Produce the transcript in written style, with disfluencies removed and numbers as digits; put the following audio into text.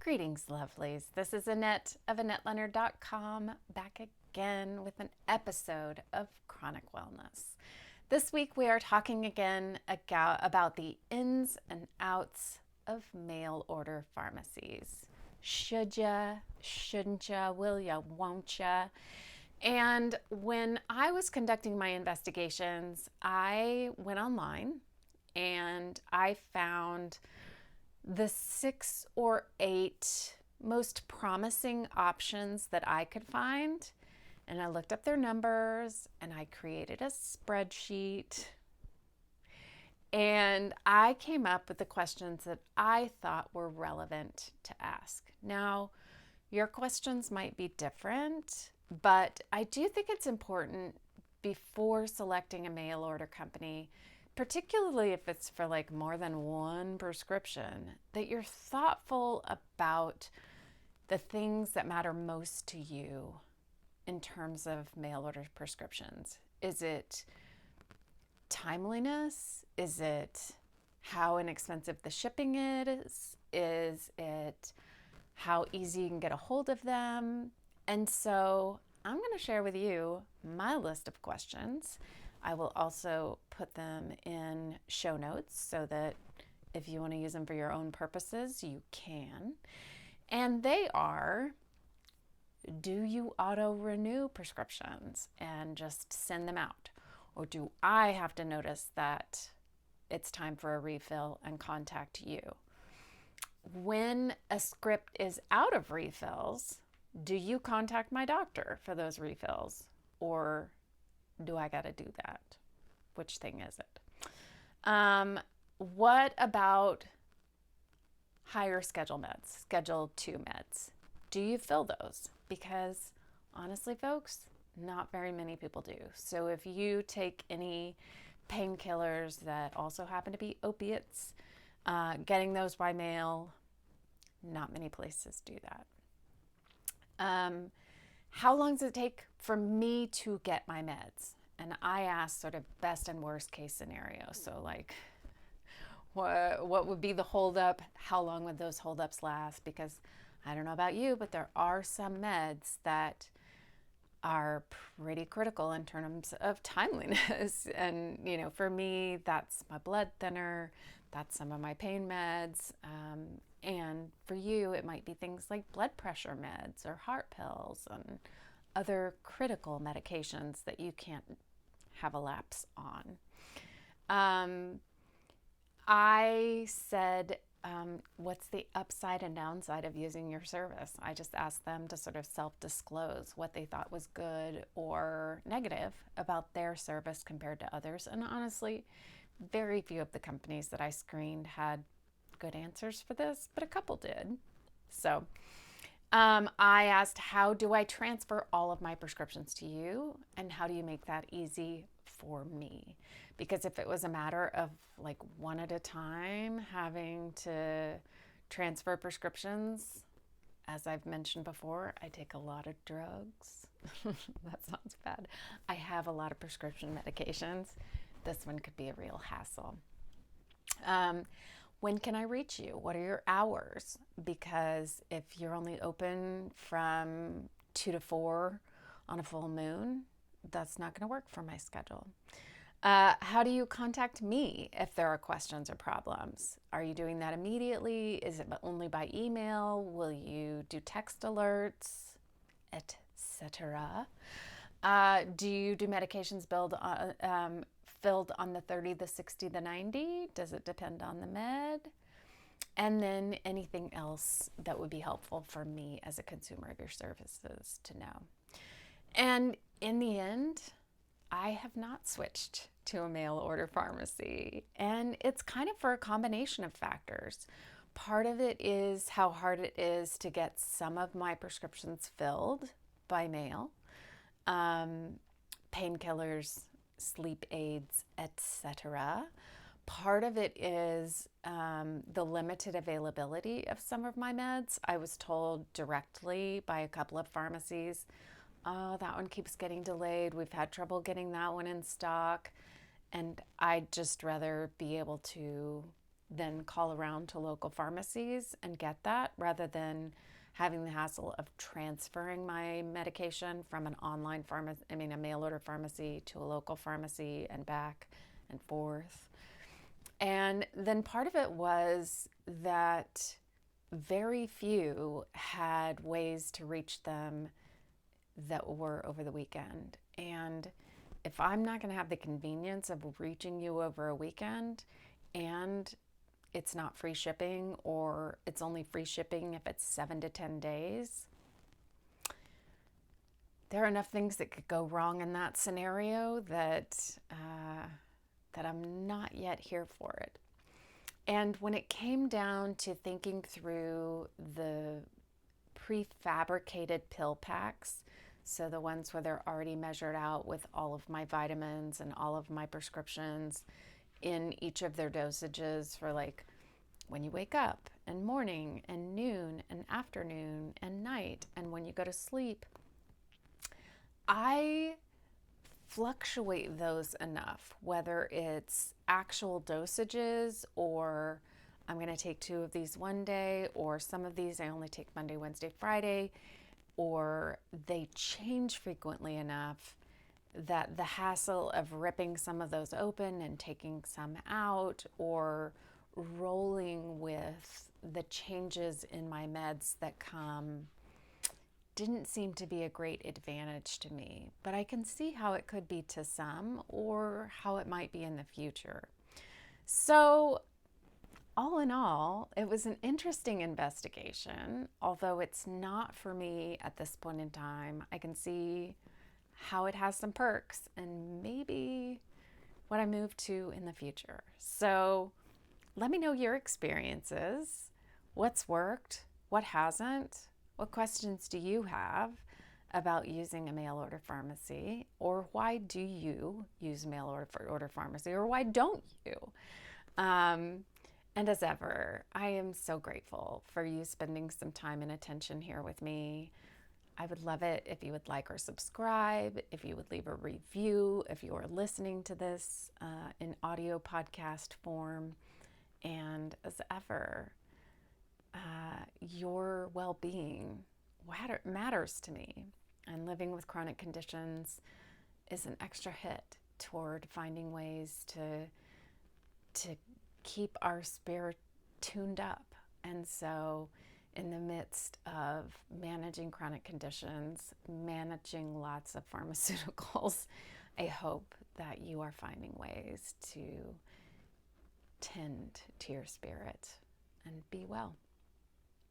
Greetings, lovelies. This is Annette of AnnetteLeonard.com back again with an episode of Chronic Wellness. This week we are talking again about the ins and outs of mail order pharmacies. Should ya, shouldn't ya, will ya, won't ya? And when I was conducting my investigations, I went online and I found the 6 or 8 most promising options that I could find. And I looked up their numbers and I created a spreadsheet. And I came up with the questions that I thought were relevant to ask. Now, your questions might be different, but I do think it's important before selecting a mail order company, particularly if it's for like more than one prescription, that you're thoughtful about the things that matter most to you in terms of mail order prescriptions. Is it timeliness? Is it how inexpensive the shipping is? Is it how easy you can get a hold of them? And so I'm going to share with you my list of questions. I will also put them in show notes so that if you want to use them for your own purposes, you can. And they are, do you auto-renew prescriptions and just send them out? Or do I have to notice that it's time for a refill and contact you? When a script is out of refills, do you contact my doctor for those refills? Or do I got to do that? Which thing is it? What about higher schedule meds, Schedule 2 meds? Do you fill those? Because honestly, folks, not very many people do. So if you take any painkillers that also happen to be opiates, getting those by mail, not many places do that. How long does it take for me to get my meds? And I asked sort of best and worst case scenario. So like, what would be the holdup? How long would those holdups last? Because I don't know about you, but there are some meds that are pretty critical in terms of timeliness. And, you know, for me, that's my blood thinner, that's some of my pain meds. And for you, it might be things like blood pressure meds or heart pills and other critical medications that you can't have a lapse on. I said, what's the upside and downside of using your service? I just asked them to sort of self-disclose what they thought was good or negative about their service compared to others. And honestly, very few of the companies that I screened had good answers for this, but a couple did. So I asked, how do I transfer all of my prescriptions to you? And how do you make that easy for me? Because if it was a matter of like one at a time having to transfer prescriptions, as I've mentioned before, I take a lot of drugs. That sounds bad. I have a lot of prescription medications. This one could be a real hassle. When can I reach you? What are your hours? Because if you're only open from 2 to 4 on a full moon, that's not going to work for my schedule. How do you contact me if there are questions or problems? Are you doing that immediately? Is it only by email? Will you do text alerts, etc.? Do you do medications filled on the 30, the 60, the 90? Does it depend on the med? And then anything else that would be helpful for me as a consumer of your services to know. And in the end, I have not switched to a mail order pharmacy. And it's kind of for a combination of factors. Part of it is how hard it is to get some of my prescriptions filled by mail. Painkillers, sleep aids, etc. Part of it is the limited availability of some of my meds. I was told directly by a couple of pharmacies, oh, that one keeps getting delayed. We've had trouble getting that one in stock. And I'd just rather be able to then call around to local pharmacies and get that, rather than having the hassle of transferring my medication from an online pharmacy, a mail order pharmacy, to a local pharmacy and back and forth. And then part of it was that very few had ways to reach them that were over the weekend. And if I'm not going to have the convenience of reaching you over a weekend, and it's not free shipping, or it's only free shipping if it's 7 to 10 days, there are enough things that could go wrong in that scenario that I'm not yet here for it. And when it came down to thinking through the prefabricated pill packs, so the ones where they're already measured out with all of my vitamins and all of my prescriptions in each of their dosages for, like, when you wake up, and morning, and noon, and afternoon, and night, and when you go to sleep, I fluctuate those enough, whether it's actual dosages, or I'm going to take 2 of these one day, or some of these I only take Monday, Wednesday, Friday, or they change frequently enough that the hassle of ripping some of those open and taking some out, or rolling with the changes in my meds that come, didn't seem to be a great advantage to me. But I can see how it could be to some, or how it might be in the future. So all in all, it was an interesting investigation, although it's not for me at this point in time. I can see how it has some perks, and maybe what I move to in the future. So let me know your experiences. What's worked? What hasn't? What questions do you have about using a mail order pharmacy? Or why do you use mail order pharmacy? Or why don't you? And as ever, I am so grateful for you spending some time and attention here with me. I would love it if you would like or subscribe, if you would leave a review, if you are listening to this in audio podcast form. And as ever, your well-being matters to me. And living with chronic conditions is an extra hit toward finding ways to keep our spirit tuned up. And so in the midst of managing chronic conditions, managing lots of pharmaceuticals, I hope that you are finding ways to tend to your spirit and be well.